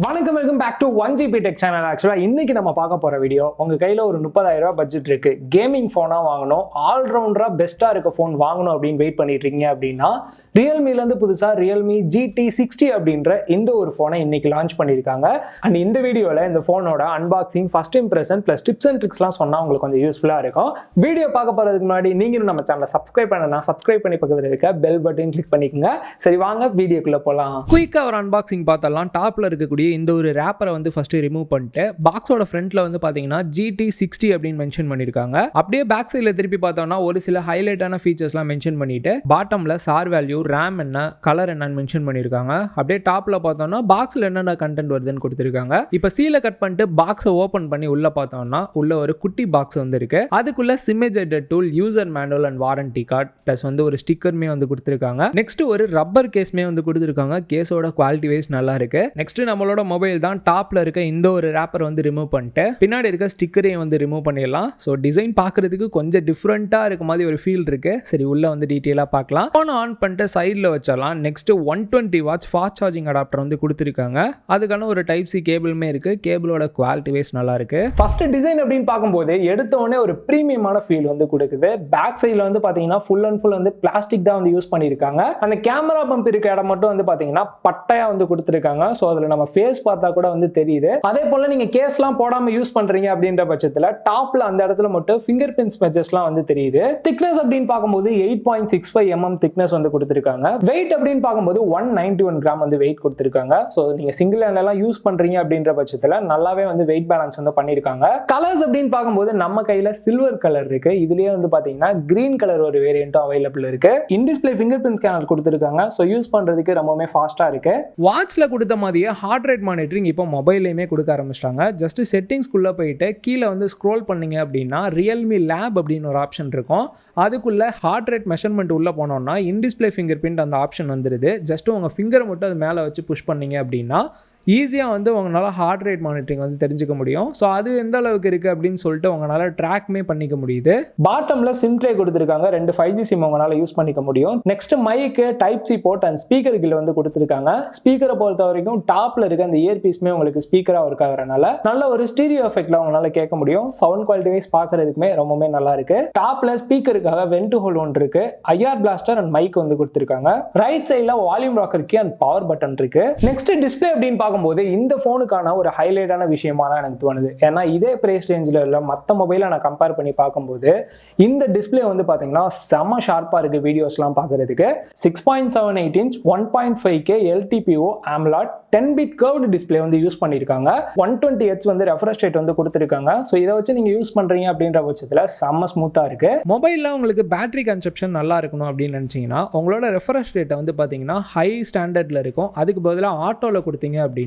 வணக்கம் welcome back to 1GB tech channel. ஆக்சுவலாக இன்னைக்கு நம்ம பார்க்க போகிற வீடியோ, உங்கள் கையில் ஒரு 30,000 பட்ஜெட் இருக்குது, கேமிங் ஃபோனாக வாங்கணும், ஆல்ரவுண்டராக பெஸ்ட்டாக இருக்க ஃபோன் வாங்கணும் அப்படின்னு வெயிட் பண்ணிட்டு இருக்கீங்க அப்படின்னா ரியல்மிலேருந்து புதுசாக ரியல்மி GT60 அப்படின்ற இந்த ஒரு ஃபோனை இன்னைக்கு லான்ச் பண்ணியிருக்காங்க. அண்ட் இந்த வீடியோவில் இந்த ஃபோனோட unboxing, first impression plus tips and ட்ரிக்ஸ்லாம் சொன்னால் உங்களுக்கு கொஞ்சம் யூஸ்ஃபுல்லாக இருக்கும். வீடியோ பார்க்க போகிறதுக்கு முன்னாடி நீங்களும் நம்ம சேனலை சப்ஸ்கிரைப் பண்ணி பக்கத்தில் இருக்க பெல் பட்டன் கிளிக் பண்ணிக்கோங்க. சரி வாங்க வீடியோக்குள்ளே போகலாம். குயிக்காக ஒரு அன்பாக்சிங் பார்த்தலாம். டாப்பில் இருக்கக்கூடிய இந்த ஒரு ரேப்பரை வந்து ஃபர்ஸ்ட் ரிமூவ் பண்ணிட்டு பாக்ஸோட ஃப்ரண்ட்ல வந்து பாத்தீங்கன்னா GT60 அப்படின்னு மென்ஷன் பண்ணிருக்காங்க. அப்படியே பேக் சைடுல திருப்பி பார்த்தோம்னா ஒரு சில ஹைலைட்டான ஃபீச்சர்ஸ்லாம் மென்ஷன் பண்ணிட்டு பாட்டம்ல சார் வேல்யூ, ரேம் என்ன, கலர் என்னன்னு மென்ஷன் பண்ணிருக்காங்க. அப்படியே டாப்ல பார்த்தோம்னா பாக்ஸ்ல என்னென்ன கண்டென்ட் வருதுன்னு கொடுத்திருக்காங்க. இப்போ சீலை கட் பண்ணிட்டு பாக்ஸை ஓபன் பண்ணி உள்ள பார்த்தோம்னா உள்ள ஒரு குட்டி பாக்ஸ் வந்து இருக்கு. அதுக்குள்ள சிமேஜ் எடிட் tool, user manual and warranty card plus வந்து ஒரு ஸ்டிக்கருமே வந்து கொடுத்திருக்காங்க. நெக்ஸ்ட் ஒரு ரப்பர் கேஸ்மே வந்து கொடுத்திருக்காங்க. கேஸோட குவாலிட்டி வைஸ் நல்லா இருக்கு. நெக்ஸ்ட் நம்மளோட மொபைல் தான் டாப்ல இருக்க இந்த ஒரு ரேப்பர் வந்து ரிமூவ் பண்ணிட்டு பின்னாடி இருக்க ஸ்டிக்கரையும் வந்து ரிமூவ் பண்ணிடலாம். ஸோ டிசைன் பார்க்கறதுக்கு கொஞ்சம் டிஃப்ரெண்டா இருக்க மாதிரி ஒரு ஃபீல் இருக்கு. சரி உள்ள வந்து டீட்டெயிலாக பார்க்கலாம். ஃபோன் ஆன் பண்ணிட்டு சைடில் வச்சிடலாம். Next 120 watts fast charging adapter வந்து கொடுத்துருக்காங்க. அதுக்கான ஒரு டைப் சி கேபிளுமே இருக்கு. கேபிளோட குவாலிட்டி வைஸ் நல்லா இருக்கு. ஃபர்ஸ்ட் டிசைன் அப்படின்னு பார்க்கும்போது எடுத்த உடனே ஒரு பிரீமியமான ஃபீல் வந்து கொடுக்குது. பேக் சைடில் வந்து பார்த்தீங்கன்னா ஃபுல் அண்ட் ஃபுல் வந்து பிளாஸ்டிக் தான் வந்து யூஸ் பண்ணியிருக்காங்க. அந்த கேமரா பம்ப் இருக்க இடம் மட்டும் வந்து பார்த்தீங்கன்னா பட்டையா வந்து கொடுத்துருக்காங்க. ஸோ அதில் நம்ம ஃபேஸ் பார்த்தா கூட வந்து தெரியுது. அதே போல நீங்க கேஸ்லாம் போடாம யூஸ் பண்றீங்க அப்படின்ற பட்சத்துல டாப்ல அந்த இடத்துல மட்டும் ஃபிங்கர் பிரிண்ட் ஸ்மெச்சஸ்லாம் வந்து தெரியுது. திக்னஸ் அப்படின்னு பார்க்கும்போது 8.65 mm திக்னஸ் வந்து கொடுத்திருக்காங்க. வெயிட் அப்படின்னு பார்க்கும்போது 191 கிராம் வந்து வெயிட் கொடுத்திருக்காங்க. சோ நீங்க சிங்கிள் ஹேண்ட்ல எல்லாம் யூஸ் பண்றீங்க அப்படின்ற பட்சத்துல நல்லாவே வந்து வெயிட் பேலன்ஸ் வந்து பண்ணிருக்காங்க. கலர்ஸ் அப்படின்னு பார்க்கும்போது நம்ம கையில சில்வர் கலர் இருக்கு. இதுலயே வந்து பாத்தீங்கன்னா கிரீன் கலர் ஒரு வேரியன்ட்டும் அவைலபிள் இருக்கு. இன் டிஸ்ப்ளே ஃபிங்கர் பிரிண்ட் ஸ்கேனர் கொடுத்திருக்காங்க. சோ யூஸ் பண்றதுக்கு ரொம்பவே ஃபாஸ்டா இருக்கு. வாட்ச்ல கொடுத்த மாதிரியே ஹார்ட் ரேட் மானிட்டரிங் இப்போ மொபைல்லையுமே கொடுக்க ஆரம்பிச்சிட்டாங்க. ஜஸ்ட் செட்டிங்ஸ்குள்ளே போயிட்டு கீழே வந்து ஸ்க்ரோல் பண்ணீங்க அப்படின்னா ரியல்மி லேப் அப்படின்னு ஒரு ஆப்ஷன் இருக்கும். அதுக்குள்ள ஹார்ட் ரேட் மெஷர்மெண்ட் உள்ள போனோம்னா இன் டிஸ்ப்ளே ஃபிங்கர் பிரிண்ட் அந்த ஆப்ஷன் வந்துடுது. ஜஸ்ட் உங்கள் ஃபிங்கரை மட்டும் அது மேலே வச்சு புஷ் பண்ணீங்க அப்படின்னா ஈஸியாக வந்து உங்களால் ஹார்ட் ரேட் மானிட்டரிங் வந்து தெரிஞ்சுக்க முடியும். ஸோ அது எந்த அளவுக்கு இருக்குது அப்படின்னு சொல்லிட்டு உங்களால் ட்ராக்மே பண்ணிக்க முடியுது. பாட்டமில் சிம் ட்ரே கொடுத்துருக்காங்க. 2 5G சிம் உங்களால் யூஸ் பண்ணிக்க முடியும். Next mic, type C port and speaker grill வந்து கொடுத்துருக்காங்க. ஸ்பீக்கரை பொறுத்த வரைக்கும் டாப்பில் இருக்க அந்த இயர் பீஸ்மே உங்களுக்கு ஸ்பீக்கராக ஒர்க் ஆகிறனால நல்ல ஒரு ஸ்டீரியோ எஃபெக்ட்ல உங்களால் கேட்க முடியும். சவுண்ட் குவாலிட்டி வைஸ் பார்க்கறதுக்குமே ரொம்பவே நல்லா இருக்கு. டாப்ல ஸ்பீக்கருக்காக வென்ட் ஹோல் ஒன்று இருக்கு. ஐஆர் பிளாஸ்டர் அண்ட் மைக் வந்து கொடுத்துருக்காங்க. ரைட் சைடில் volume rocker key and power button இருக்கு. நெக்ஸ்ட் டிஸ்பிளே அப்படின்னு பார்க்கும்போது இந்த போனுக்கான ஒரு ஹைலைட்டான விஷயமா தான் எனக்கு தோணுது. ஏன்னா இதே பிரைஸ் ரேஞ்சில் உள்ள மற்ற மொபைலை நான் கம்பேர் பண்ணி பார்க்கும்போது இந்த டிஸ்பிளே வந்து பார்த்தீங்கன்னா செம ஷார்ப்பாக இருக்கு. வீடியோஸ்லாம் பார்க்கறதுக்கு 6.78 inch 1.5K LTPO AMOLED 10-bit curved display வந்து யூஸ் பண்ணியிருக்காங்க. 120 Hz வந்து ரெஃப்ரெஷ் ரேட் வந்து கொடுத்துருக்காங்க. ஸோ இதை வச்சு நீங்க யூஸ் பண்றீங்க அப்படின்ற பட்சத்தில் செம்ம ஸ்மூத்தா இருக்கு. மொபைலில் உங்களுக்கு பேட்டரி கன்சப்ஷன் நல்லா இருக்கணும் அப்படின்னு நினைச்சீங்கன்னா உங்களோட ரெஃப்ரெஷ் ரேட்டை வந்து பார்த்தீங்கன்னா ஹை ஸ்டாண்டர்ட்ல இருக்கும். அதுக்கு பதிலாக ஆட்டோவில் கொடுத்தீங்க அப்படின்னா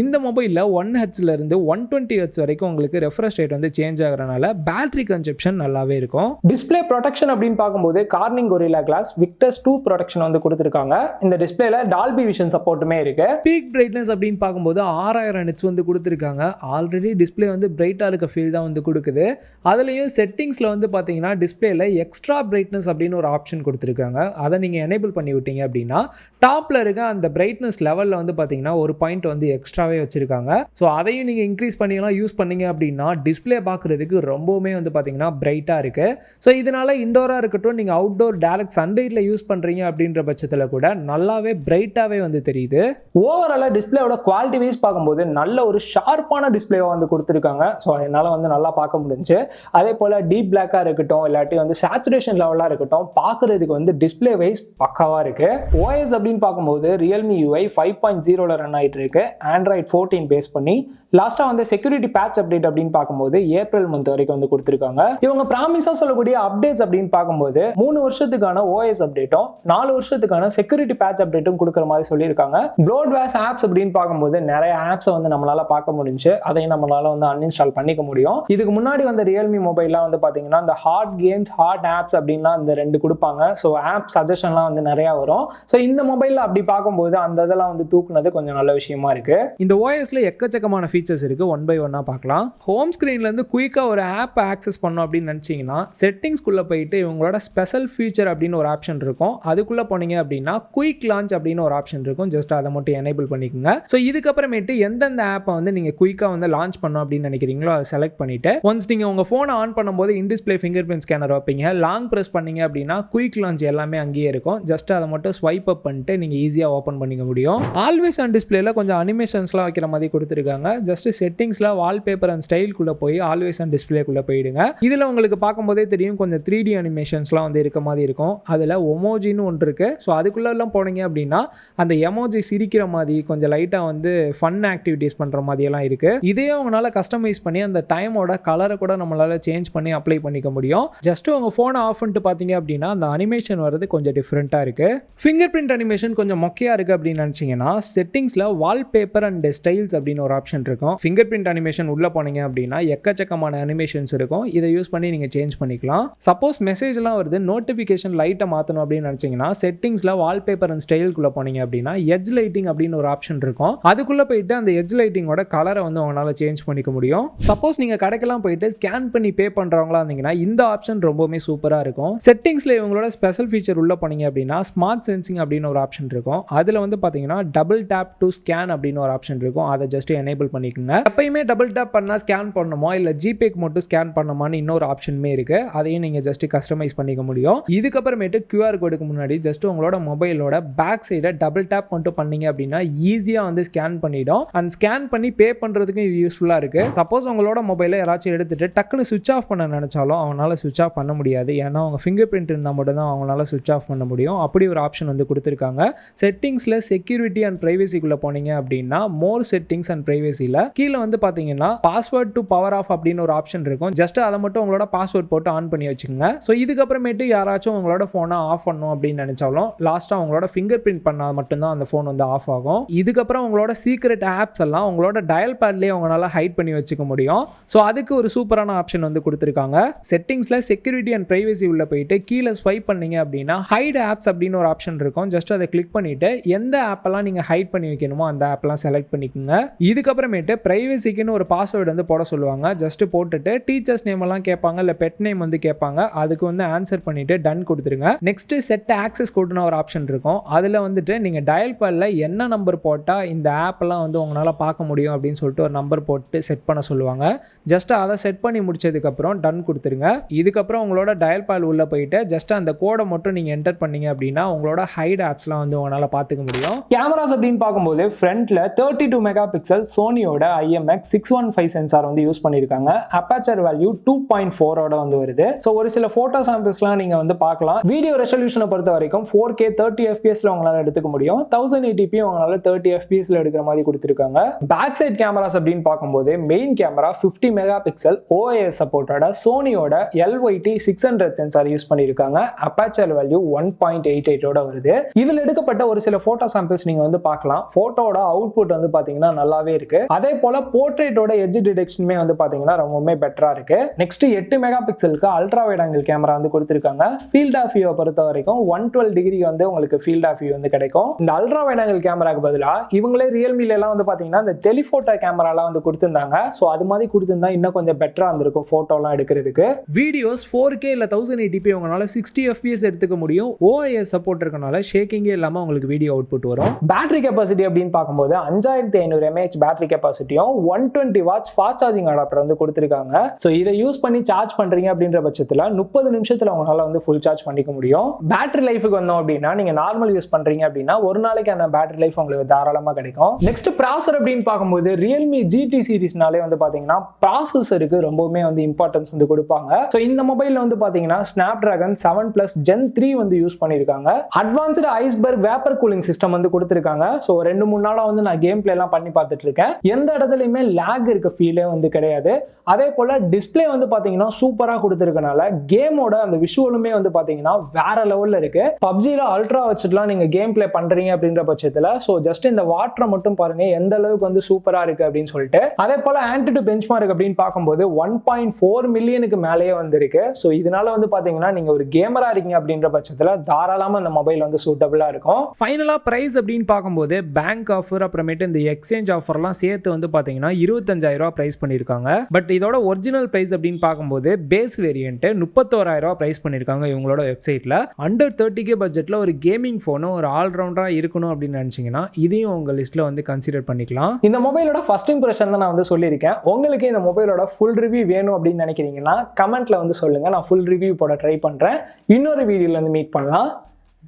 இந்த மொபைலில் 1Hz இருந்து 120 Hz வரைக்கும் உங்களுக்கு ரெஃப்ரெஷ் ரேட் வந்து சேஞ்ச் ஆகிறனால பேட்டரி கன்சப்ஷன் நல்லாவே இருக்கும். டிஸ்பிளே ப்ரொடெக்ஷன் அப்படின்னு பார்க்கும்போது Corning Gorilla glass Victus 2 protection வந்து கொடுத்துருக்காங்க. இந்த டிஸ்பிளேல டால்பி விஷன் சப்போர்ட்டுமே இருக்கு. பீக் பிரைட்னஸ் அப்படின்னு பார்க்கும்போது 6000 nits வந்து கொடுத்துருக்காங்க. ஆல்ரெடி டிஸ்பிளே வந்து பிரைட்டா இருக்க ஃபீல் தான் வந்து கொடுக்குது. அதுலயும் செட்டிங்ஸ்ல வந்து பாத்தீங்கன்னா டிஸ்பிளேல எக்ஸ்ட்ரா பிரைட்னஸ் அப்படின்னு ஒரு ஆப்ஷன் கொடுத்துருக்காங்க. அதை நீங்க எனேபிள் பண்ணி விட்டீங்க அப்படின்னா டாப்ல இருக்க அந்த பிரைட்னஸ் லெவல்ல வந்து பாத்தீங்கன்னா ஒரு பாயிண்ட் வந்து எக்ஸ்ட்ராவே வச்சிருக்காங்க. ஸோ அதையும் நீங்கள் இன்க்ரீஸ் பண்ணிக்கலாம் யூஸ் பண்ணீங்க அப்படின்னா டிஸ்பிளே பார்க்குறதுக்கு ரொம்பவுமே வந்து பார்த்தீங்கன்னா பிரைட்டாக இருக்கு. ஸோ இதனால இண்டோராக இருக்கட்டும், நீங்கள் அவுட்டோர் டேரக்ட் சன்லைட்டில் யூஸ் பண்ணுறீங்க அப்படின்ற பட்சத்தில் கூட நல்லாவே பிரைட்டாகவே வந்து தெரியுது. ஓவராலாக டிஸ்பிளேயோட குவாலிட்டி வைஸ் பார்க்கும்போது நல்ல ஒரு ஷார்ப்பான டிஸ்பிளேவை வந்து கொடுத்துருக்காங்க. ஸோ என்னால் வந்து நல்லா பார்க்க முடிஞ்சு. அதே போல் டீப் பிளாக்காக இருக்கட்டும், இல்லாட்டி வந்து சேச்சுரேஷன் லெவலாக இருக்கட்டும், பார்க்குறதுக்கு வந்து டிஸ்பிளே வைஸ் பக்காவாக இருக்கு. ஓஎஸ் அப்படின்னு பார்க்கும்போது ரியல்மி UI 5.0 ரன் ஆகிட்டு இருக்கு. ஆண்ட்ராய்ட் 14 பேஸ் பண்ணி லாஸ்டா வந்து செக்யூரிட்டி பேட்ச் அப்டேட் அப்படின்னு பார்க்கும்போது ஏப்ரல் மந்த் வரைக்கும் வந்து கொடுத்துருக்காங்க. இவங்க ப்ராமிஸா சொல்லக்கூடிய அப்டேட்ஸ் அப்படின்னு பார்க்கும்போது 3 வருஷத்துக்கான OS அப்டேட்டும் 4 வருஷத்துக்கான செக்யூரிட்டி பேட்ச் அப்டேட்டும் கொடுக்குற மாதிரி சொல்லியிருக்காங்க. ப்ரோட்வேஸ் ஆப்ஸ் அப்படின்னு பார்க்கும்போது நிறைய ஆப்ஸை வந்து நம்மளால பார்க்க முடிஞ்சு அதையும் நம்மளால வந்து அன்இன்ஸ்டால் பண்ணிக்க முடியும். இதுக்கு முன்னாடி வந்து ரியல்மி மொபைல்லாம் வந்து பாத்தீங்கன்னா இந்த ஹார்ட் கேம்ஸ், ஹார்ட் ஆப்ஸ் அப்படின்லாம் இந்த 2 கொடுப்பாங்க. ஸோ ஆப் சஜஷன்லாம் வந்து நிறைய வரும். ஸோ இந்த மொபைலில் அப்படி பார்க்கும்போது அந்த இதெல்லாம் வந்து தூக்குனது கொஞ்சம் நல்ல விஷயமா இருக்கு. இருக்கு. இந்த ஓஎஸ்ல எக்கச்சக்கமான ஃபீச்சர்ஸ் இருக்கு. ஒன் பை ஒன்னா பார்க்கலாம். ஹோம் ஸ்கிரீன்ல இருந்து குயிக்கா ஒரு ஆப் ஆக்சஸ் பண்ணணும் அப்படின்னு நினைச்சீங்கன்னா செட்டிங்ஸ்குள்ள போயிட்டு இவங்களோட ஸ்பெஷல் ஃபீச்சர் அப்படின்னு ஒரு ஆப்ஷன் இருக்கும். அதுக்குள்ள போனீங்க அப்படின்னா குயிக் லான்ச் அப்படின்னு ஒரு ஆப்ஷன் இருக்கும். ஜஸ்ட் அதை மட்டும் எனேபிள் பண்ணிக்கோங்க. ஸோ இதுக்கப்புறமேட்டு எந்தெந்த ஆப்பை வந்து நீங்க குயிக்கா வந்து லான்ச் பண்ணணும் அப்படின்னு நினைக்கிறீங்களோ அதை செலக்ட் பண்ணிட்டு ஒன்ஸ் நீங்க உங்க போனை ஆன் பண்ணும்போது இன்டிஸ்பிளே ஃபிங்கர் பிரிண்ட் ஸ்கேனர் வைப்பீங்க. லாங் பிரஸ் பண்ணீங்க அப்படின்னா குயிக் லான்ச் எல்லாமே அங்கேயே இருக்கும். ஜஸ்ட் அதை மட்டும் ஸ்வைப் அப் பண்ணிட்டு நீங்க ஈஸியா ஓபன் பண்ணிக்க முடியும். ஆல்வேஸ் ஆன் டிஸ்பிளேல கொஞ்சம் அனிமேஷன்ஸ்லாம் வைக்கிற மாதிரி கொடுத்துருக்காங்க. ஜஸ்ட் செட்டிங்ஸ்ல வால்பேப்பர் அண்ட் ஸ்டைல்குள்ள போய் ஆல்வேஸ் ஆன் டிஸ்பிளேக்குள்ள போயிடுங்க. இதுல உங்களுக்கு பார்க்கும்போதே தெரியும் கொஞ்சம் 3D அனிமேஷன்ஸ்லாம் வந்து இருக்க மாதிரி இருக்கும். அதுல ஒமோஜின்னு ஒன்று இருக்கு. ஸோ அதுக்குள்ள எல்லாம் போனீங்க அப்படின்னா அந்த எமோஜி சிரிக்கிற மாதிரி கொஞ்சம் லைட்டா வந்து ஃபன் ஆக்டிவிட்டிஸ் பண்ற மாதிரி எல்லாம் இருக்கு. இதையே உங்களால கஸ்டமைஸ் பண்ணி அந்த டைமோட கலரை கூட நம்மளால சேஞ்ச் பண்ணி அப்ளை பண்ணிக்க முடியும். ஜஸ்ட் உங்க போனை ஆஃப் பண்ணிட்டு பாத்தீங்க அப்படின்னா அந்த அனிமேஷன் வரது கொஞ்சம் டிஃப்ரெண்டா இருக்கு. ஃபிங்கர் பிரிண்ட் அனிமேஷன் கொஞ்சம் மொக்கையா இருக்கு அப்படின்னு நினைச்சீங்கன்னா செட்டிங்ஸ்ல வால்பேப்பர் அண்ட் ஸ்டைல்ஸ் அப்படின்னு ஒரு ஆப்ஷன் இருக்கும். ஃபிங்கர் பிரிண்ட் அனிமேஷன் உள்ள போனீங்க அப்படின்னா எக்கச்சக்கமான அனிமேஷன்ஸ் இருக்கும். இதை யூஸ் பண்ணி நீங்க சேஞ்ச் பண்ணிக்கலாம். சப்போஸ் மெசேஜ் எல்லாம் வருது நோட்டிபிகேஷன் லைட்டை மாத்தணும் அப்படின்னு நினைச்சீங்கன்னா செட்டிங்ஸ்ல வால்பேப்பர் அண்ட் ஸ்டைல்குள்ள போனீங்க அப்படின்னா எட்ஜ் லைட்டிங் அப்படின்னு ஒரு ஆப்ஷன் இருக்கும். அதுக்குள்ள போயிட்டு அந்த எட்ஜ் லைட்டிங்கோட கலரை வந்து உங்களால சேஞ்ச் பண்ணிக்க முடியும். சப்போஸ் நீங்க கடைக்கெல்லாம் போயிட்டு ஸ்கேன் பண்ணி பே பண்றவங்களா இருந்தீங்கன்னா இந்த ஆப்ஷன் ரொம்பவே சூப்பரா இருக்கும். செட்டிங்ஸ்ல இவங்களோட ஸ்பெஷல் ஃபீச்சர் உள்ள போனீங்க அப்படின்னா ஸ்மார்ட் சென்சிங் அப்படின்னு ஒரு ஆப்ஷன் இருக்கும். அதுல வந்து பாத்தீங்கன்னா டபுள் டேப் டு ஸ்கேன் அப்படின்னு ஒரு ஆப்ஷன் இருக்கும். அதை ஜஸ்ட் எனேபிள் பண்ணிக்கோங்க. எப்பயுமே டபுள் டேப் பண்ணா ஸ்கேன் பண்ணணுமா இல்ல ஜிபேக்கு மட்டும் ஸ்கேன் பண்ணணுமான்னு இன்னொரு ஆப்ஷனுமே இருக்கு. அதையும் நீங்க ஜஸ்ட் கஸ்டமைஸ் பண்ணிக்க முடியும். இதுக்கப்புறமேட்டு QR கோடுக்கு முன்னாடி ஜஸ்ட் உங்களோட மொபைலோட பேக் சைடை டபுள் டேப் மட்டும் பண்ணீங்க அப்படின்னா ஈஸியா வந்து ஸ்கேன் பண்ணிடும். அண்ட் ஸ்கேன் பண்ணி பே பண்றதுக்கு இது யூஸ்ஃபுல்லா இருக்கு. சப்போஸ் உங்களோட மொபைலை யாராச்சும் எடுத்துட்டு டக்குன்னு சுவிட்ச் ஆஃப் பண்ண நினைச்சாலும் அவங்களால சுவிட்ச் ஆஃப் பண்ண முடியாது. ஏன்னா அவங்க ஃபிங்கர் பிரிண்ட் இருந்தால் மட்டும் தான் அவங்களால சுவிட்ச் ஆஃப் பண்ண முடியும். அப்படி ஒரு ஆப்ஷன் வந்து கொடுத்துருக்காங்க. செட்டிங்ஸ்ல செக்யூரிட்டி அண்ட் பிரைவசிக்குள்ள போனீங்க அப்படின்னா மோர் செட்டிங்ஸ் அண்ட் பிரைவசில கீழே வந்து பாத்தீங்கன்னா பாஸ்வேர்ட் டு பவர் ஆஃப் அப்படின்னு ஒரு ஆப்ஷன் இருக்கும். ஜஸ்ட் அதை மட்டும் உங்களோட பாஸ்வேர்ட் போட்டு ஆன் பண்ணி வச்சுக்கோங்க. ஸோ இதுக்கப்புறமேட்டு யாராச்சும் உங்களோட போனை ஆஃப் பண்ணும் அப்படின்னு நினைச்சாலும் லாஸ்டா உங்களோட ஃபிங்கர் பிரிண்ட் பண்ணா மட்டும்தான் அந்த போன் வந்து ஆஃப் ஆகும். இதுக்கப்புறம் உங்களோட சீக்ரெட் ஆப்ஸ் எல்லாம் உங்களோட டயல் பேட்லயே உங்களால ஹைட் பண்ணி வச்சுக்க முடியும். ஸோ அதுக்கு ஒரு சூப்பரான ஆப்ஷன் வந்து கொடுத்துருக்காங்க. செட்டிங்ஸ்ல செக்யூரிட்டி அண்ட் பிரைவசி உள்ள போயிட்டு கீழே ஸ்வைப் பண்ணீங்க அப்படின்னா ஹைட் ஆப்ஸ் அப்படின்னு ஒரு ஆப்ஷன் இருக்கும். ஜஸ்ட் அதை கிளிக் பண்ணிட்டு எந்த ஆப் எல்லாம் நீங்க ஹைட் பண்ணி வைக்கணுமோ அந்த ஆப் எல்லாம் செலக்ட் பண்ணிக்கோங்க. இதுக்கப்புறமேட்டு பிரைவசிக்குன்னு ஒரு பாஸ்வேர்டு வந்து போட சொல்லுவாங்க. ஜஸ்ட் போட்டுட்டு டீச்சர்ஸ் நேம் எல்லாம் கேட்பாங்க இல்ல பெட் நேம் வந்து கேட்பாங்க. அதுக்கு வந்து ஆன்சர் பண்ணிட்டு டன் கொடுத்துருங்க. நெக்ஸ்ட் செட் ஆக்சஸ் கோடுன்னு ஒரு ஆப்ஷன் இருக்கும். அதுல வந்துட்டு நீங்க டயல் பேட்ல என்ன நம்பர் போட்டா இந்த ஆப் எல்லாம் வந்து உங்களால பார்க்க முடியும் அப்படின்னு சொல்லிட்டு ஒரு நம்பர் போட்டு செட் பண்ண சொல்லுவாங்க. ஜஸ்ட் அதை செட் பண்ணி முடிச்சதுக்கு அப்புறம் டன் கொடுத்துருங்க. இதுக்கப்புறம் உங்களோட டயல் பேட் உள்ள போயிட்டு ஜஸ்ட் அந்த கோடை மட்டும் நீங்க என்டர் பண்ணீங்க அப்படின்னா உங்களோட ஹைட் ஆப்ஸ்லாம் வந்து உங்களால பார்த்துக்க முடியும். கேமராஸ் அப்படின்னு பார்க்கும்போது ஃப்ரண்ட்ல 32 மெகா பிக்சல் சோனியோட IMX615 சென்சார் வந்து யூஸ் பண்ணிருக்காங்க. அபேச்சர் வேல்யூ 2.4 ஓட வந்து வருது. ஸோ ஒரு சில போட்டோ சாம்பிள்ஸ்லாம் நீங்க வந்து பார்க்கலாம். வீடியோ ரெசல்யூஷனை பொறுத்த வரைக்கும் 4K 30 fps உங்களால எடுத்துக்க முடியும். 1080p உங்களால 30 fps எடுக்கிற மாதிரி கொடுத்திருக்காங்க. பேக் சைட் கேமராஸ் அப்படின்னு பார்க்கும்போது main camera 50 mega pixel OIS சப்போர்ட்டோட சோனியோட LYT600 சென்சார் யூஸ் பண்ணிருக்காங்க. அபேச்சர் வேல்யூ 1.88 ஓட வருது. இதுல எடுக்கப்பட்ட ஒரு சில போட்டோ சாம்பிள்ஸ் நீங்க வந்து பார்க்கலாம். போட்டோட அவுட்புட் வந்து பாத்தீங்கன்னா நல்லாவே இருக்கு. அதே போல போர்ட்ரேட்டோட எட்ஜ் டிடெக்ஷனுமே வந்து பாத்தீங்கன்னா ரொம்பவே பெட்டரா இருக்கு. நெக்ஸ்ட் 8 மெகா பிக்சலுக்கு அல்ட்ரா வைட் ஆங்கிள் கேமரா வந்து கொடுத்திருக்காங்க. ஃபீல்ட் ஆஃப் வியூ பொறுத்த வரைக்கும் 112 டிகிரி வந்து உங்களுக்கு ஃபீல்ட் ஆஃப் வியூ வந்து கிடைக்கும். இந்த அல்ட்ரா வைட் ஆங்கிள் கேமராக்கு பதிலா இவங்களே ரியல்மில எல்லாம் வந்து பாத்தீங்கன்னா இந்த டெலிஃபோட்டோ கேமராலாம் வந்து கொடுத்திருந்தாங்க. சோ அது மாதிரி கொடுத்திருந்தா இன்னும் கொஞ்சம் பெட்டரா இருந்திருக்கும் போட்டோலாம் எடுக்கிறதுக்கு. வீடியோஸ் 4K இல்ல 1080p உங்களால 60 fps எடுத்துக்க முடியும். OIS சப்போர்ட் இருக்கனால ஷேக்கிங்கே இல்லாம உங்களுக்கு வீடியோ அவுட்புட் வரும். பேட்டரி கெபாசிட்டி அப்படின்னு பார்க்கும்போது 5500 mAh பேட்டரி கெபாசிட்டியும் 120 வாட்ஸ் ஃபாஸ்ட் சார்ஜிங் அடாப்டர் வந்து கொடுத்திருக்காங்க. சோ இதை யூஸ் பண்ணி சார்ஜ் பண்றீங்க அப்படின்ற பட்சத்துல 30 நிமிஷத்துல உங்களால வந்து ஃபுல் சார்ஜ் பண்ணிக்க முடியும். பேட்டரி லைஃபுக்கு வந்தோம் அப்படின்னா நீங்க நார்மல் யூஸ் பண்றீங்க அப்படின்னா ஒரு நாளைக்கு அந்த பேட்டரி லைஃப் உங்களுக்கு தாராளமா கிடைக்கும். நெக்ஸ்ட் ப்ராசஸர் அப்படின்னு பார்க்கும்போது Realme GT சீரிஸ்னாலே வந்து பாத்தீங்கன்னா ப்ராசஸருக்கு ரொம்பவே வந்து இம்பார்ட்டன்ஸ் வந்து கொடுப்பாங்க. சோ இந்த மொபைல்ல வந்து பாத்தீங்கன்னா Snapdragon 7+ Gen 3 வந்து யூஸ் பண்ணிருக்காங்க. Advanced iceberg vapour cooling system வந்து கொடுத்திருக்காங்க. சோ 2-3 நாளா வந்து நான் கேம் பிளே எல்லாம் பண்ணி பார்த்துட்டு இருக்கேன். எந்த இடத்துலயுமே லாக் இருக்க ஃபீலே வந்து கிடையாது. அதே போல டிஸ்பிளே வந்து பாத்தீங்கன்னா சூப்பரா கொடுத்திருக்கனால கேமோட அந்த விஷுவலுமே வந்து பாத்தீங்கன்னா வேற லெவல்ல இருக்கு. PUBGல அல்ட்ரா வச்சுட்டுலாம் நீங்க கேம் பிளே பண்றீங்க அப்படின்ற பட்சத்துல சோ ஜஸ்ட் இந்த வாட்டரை மட்டும் பாருங்க எந்த அளவுக்கு வந்து சூப்பரா இருக்கு அப்படின்னு சொல்லிட்டு. அதே போல ஆன்டிடு பெஞ்ச்மார்க் அப்படின்னு பார்க்கும்போது 1.4 மில்லியனுக்கு மேலேயே வந்திருக்கு. சோ இதனால வந்து பாத்தீங்கன்னா நீங்க ஒரு கேமரா இருக்கீங்க அப்படின்ற பட்சத்துல தாராளமா இந்த மொபைல் வந்து சூட்டபிளா இருக்கும். ஃபைனலா பிரைஸ் அப்படின்னு பார்க்கும்போது பேங்க் ஆஃபர் அதுக்கப்புறமேட்டு இந்த எக்ஸ்சேஞ்ச் ஆஃபர்லாம் சேர்த்து வந்து பார்த்தீங்கன்னா 25,000 ப்ரைஸ் பண்ணியிருக்காங்க. பட் இதோட ஒரிஜினல் ப்ரைஸ் அப்படின்னு பார்க்கும்போது பேஸ் வேரியன்ட் 31,000 ப்ரைஸ் பண்ணியிருக்காங்க இவங்களோட வெப்சைட்டில். அண்டர் 30K பட்ஜெட்டில் ஒரு கேமிங் ஃபோனும் ஒரு ஆல்ரவுண்டராக இருக்கணும் அப்படின்னு நினச்சிங்கன்னா இதையும் உங்கள் லிஸ்ட்டில் வந்து கன்சிடர் பண்ணிக்கலாம். இந்த மொபைலோட ஃபர்ஸ்ட் இம்ப்ரெஷன் தான் நான் வந்து சொல்லியிருக்கேன். உங்களுக்கு இந்த மொபைலோட ஃபுல் ரிவ்யூ வேணும் அப்படின்னு நினைக்கிறீங்கன்னா கமெண்ட்டில் வந்து சொல்லுங்கள். நான் ஃபுல் ரிவ்யூ போட ட்ரை பண்ணுறேன். இன்னொரு வீடியோவில் வந்து மீட் பண்ணலாம்.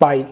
பாய்.